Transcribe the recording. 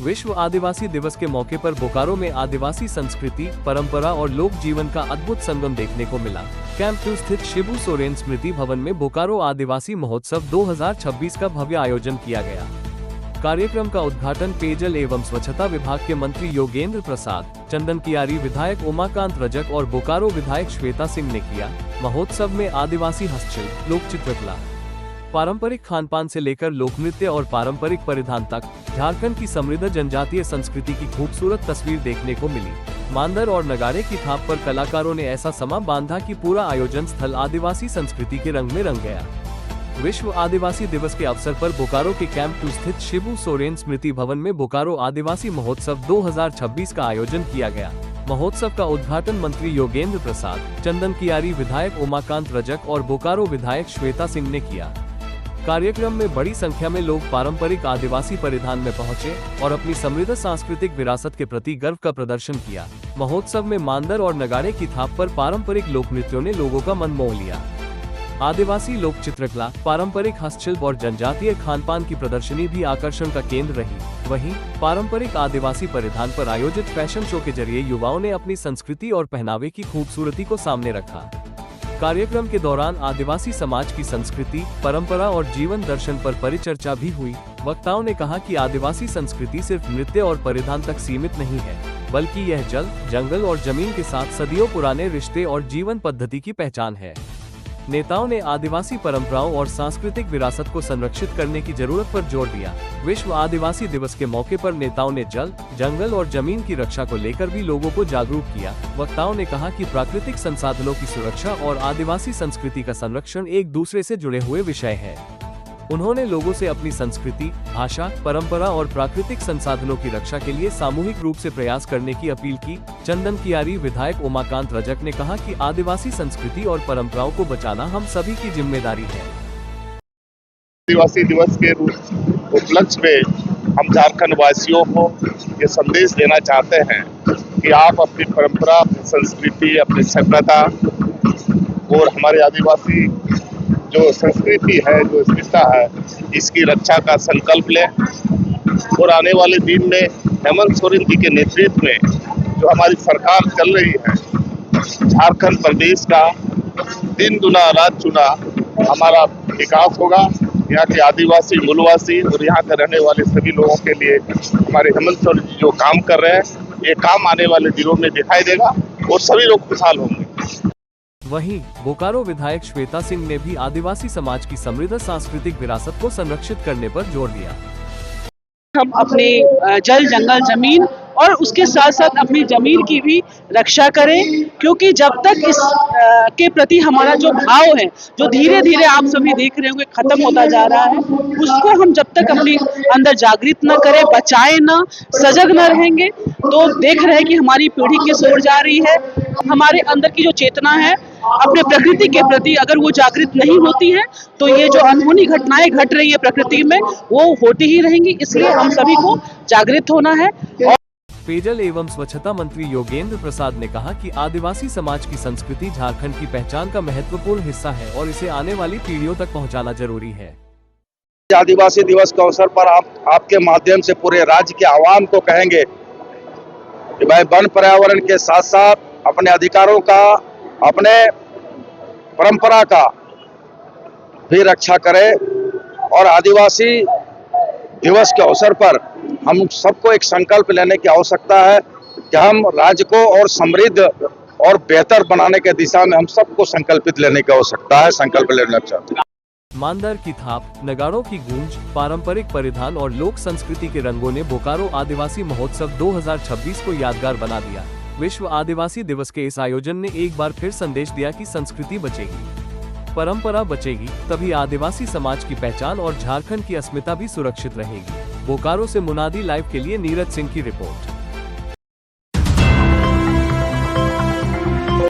विश्व आदिवासी दिवस के मौके पर बोकारो में आदिवासी संस्कृति, परंपरा और लोक जीवन का अद्भुत संगम देखने को मिला। कैंप 2 स्थित शिबू सोरेन स्मृति भवन में बोकारो आदिवासी महोत्सव 2026 का भव्य आयोजन किया गया। कार्यक्रम का उद्घाटन पेयजल एवं स्वच्छता विभाग के मंत्री योगेंद्र प्रसाद, चंदन कियारी विधायक उमाकांत रजक और बोकारो विधायक श्वेता सिंह ने किया। महोत्सव में आदिवासी हस्तशिल्प, लोक चित्रकला, पारंपरिक खानपान से लेकर लोक नृत्य और पारंपरिक परिधान तक झारखंड की समृद्ध जनजातीय संस्कृति की खूबसूरत तस्वीर देखने को मिली। मांदर और नगाड़े की थाप पर कलाकारों ने ऐसा समा बांधा कि पूरा आयोजन स्थल आदिवासी संस्कृति के रंग में रंग गया। विश्व आदिवासी दिवस के अवसर पर बोकारो के कैंप 2 स्थित शिबू सोरेन स्मृति भवन में बोकारो आदिवासी महोत्सव 2026 का आयोजन किया गया। महोत्सव का उद्घाटन मंत्री योगेंद्र प्रसाद, चंदन कियारी विधायक उमाकांत रजक और बोकारो विधायक श्वेता सिंह ने किया। कार्यक्रम में बड़ी संख्या में लोग पारंपरिक आदिवासी परिधान में पहुंचे और अपनी समृद्ध सांस्कृतिक विरासत के प्रति गर्व का प्रदर्शन किया। महोत्सव में मांदर और नगाड़े की थाप पर पारंपरिक लोक नृत्यों ने लोगों का मन मोह लिया। आदिवासी लोक चित्रकला, पारंपरिक हस्तशिल्प और जनजातीय खानपान की प्रदर्शनी भी आकर्षण का केंद्र रही। वहीं पारंपरिक आदिवासी परिधान पर आयोजित फैशन शो के जरिए युवाओं ने अपनी संस्कृति और पहनावे की खूबसूरती को सामने रखा। कार्यक्रम के दौरान आदिवासी समाज की संस्कृति, परंपरा और जीवन दर्शन पर परिचर्चा भी हुई। वक्ताओं ने कहा कि आदिवासी संस्कृति सिर्फ नृत्य और परिधान तक सीमित नहीं है, बल्कि यह जल, जंगल और जमीन के साथ सदियों पुराने रिश्ते और जीवन पद्धति की पहचान है। नेताओं ने आदिवासी परंपराओं और सांस्कृतिक विरासत को संरक्षित करने की जरूरत पर जोर दिया। विश्व आदिवासी दिवस के मौके पर नेताओं ने जल, जंगल और जमीन की रक्षा को लेकर भी लोगों को जागरूक किया। वक्ताओं ने कहा कि प्राकृतिक संसाधनों की सुरक्षा और आदिवासी संस्कृति का संरक्षण एक दूसरे से जुड़े हुए विषय है। उन्होंने लोगों से अपनी संस्कृति, भाषा, परंपरा और प्राकृतिक संसाधनों की रक्षा के लिए सामूहिक रूप से प्रयास करने की अपील की। चंदन कियारी विधायक उमाकांत रजक ने कहा कि आदिवासी संस्कृति और परंपराओं को बचाना हम सभी की जिम्मेदारी है। आदिवासी दिवस के उपलक्ष्य में हम झारखंड वासियों को ये संदेश देना चाहते हैं कि आप अपनी परंपरा, अपनी संस्कृति, अपनी सभ्यता और हमारे आदिवासी जो संस्कृति है, जो अस्मिता है, इसकी रक्षा का संकल्प लें और आने वाले दिन में हेमंत सोरेन जी के नेतृत्व में जो हमारी सरकार चल रही है, झारखंड प्रदेश का दिन दुना रात चुना हमारा विकास होगा। यहाँ के आदिवासी, मूलवासी और यहाँ के रहने वाले सभी लोगों के लिए हमारे हेमंत सोरेन जी जो काम कर रहे हैं, ये काम आने वाले दिनों में दिखाई देगा और सभी लोग खुशहाल होंगे। वहीं बोकारो विधायक श्वेता सिंह ने भी आदिवासी समाज की समृद्ध सांस्कृतिक विरासत को संरक्षित करने पर जोर दिया। हम अपने जल, जंगल, जमीन और उसके साथ साथ अपनी जमीन की भी रक्षा करें, क्योंकि जब तक इस के प्रति हमारा जो भाव है, जो धीरे धीरे आप सभी देख रहे होंगे खत्म होता जा रहा है, उसको हम जब तक अपने अंदर जागृत न करें, बचाए न, सजग न रहेंगे, तो देख रहे हैं कि हमारी पीढ़ी किस ओर जा रही है। हमारे अंदर की जो चेतना है अपने प्रकृति के प्रति, अगर वो जागृत नहीं होती है तो ये जो अनहोनी घटनाएं घट रही है प्रकृति में, वो होती ही रहेंगी। इसलिए हम सभी को जागृत होना है। पेयजल एवं स्वच्छता मंत्री योगेंद्र प्रसाद ने कहा कि आदिवासी समाज की संस्कृति झारखंड की पहचान का महत्वपूर्ण हिस्सा है और इसे आने वाली पीढ़ियों तक पहुंचाना जरूरी है। आदिवासी दिवस के अवसर पर आपके माध्यम से पूरे राज्य के आवाम को कहेंगे कि भाई वन पर्यावरण के साथ साथ अपने अधिकारों का, अपने परंपरा का भी रक्षा करें। और आदिवासी दिवस के अवसर पर हम सबको एक संकल्प लेने की आवश्यकता है कि हम राज्य को और समृद्ध और बेहतर बनाने के दिशा में हम सबको संकल्पित लेने की आवश्यकता है, संकल्प लेना चाहते हैं। मांदर की थाप, नगाड़ों की गूंज, पारंपरिक परिधान और लोक संस्कृति के रंगों ने बोकारो आदिवासी महोत्सव 2026 को यादगार बना दिया। विश्व आदिवासी दिवस के इस आयोजन ने एक बार फिर संदेश दिया कि संस्कृति बचेगी, परंपरा बचेगी, तभी आदिवासी समाज की पहचान और झारखंड की अस्मिता भी सुरक्षित रहेगी। बोकारो से मुनादी लाइव के लिए नीरज सिंह की रिपोर्ट।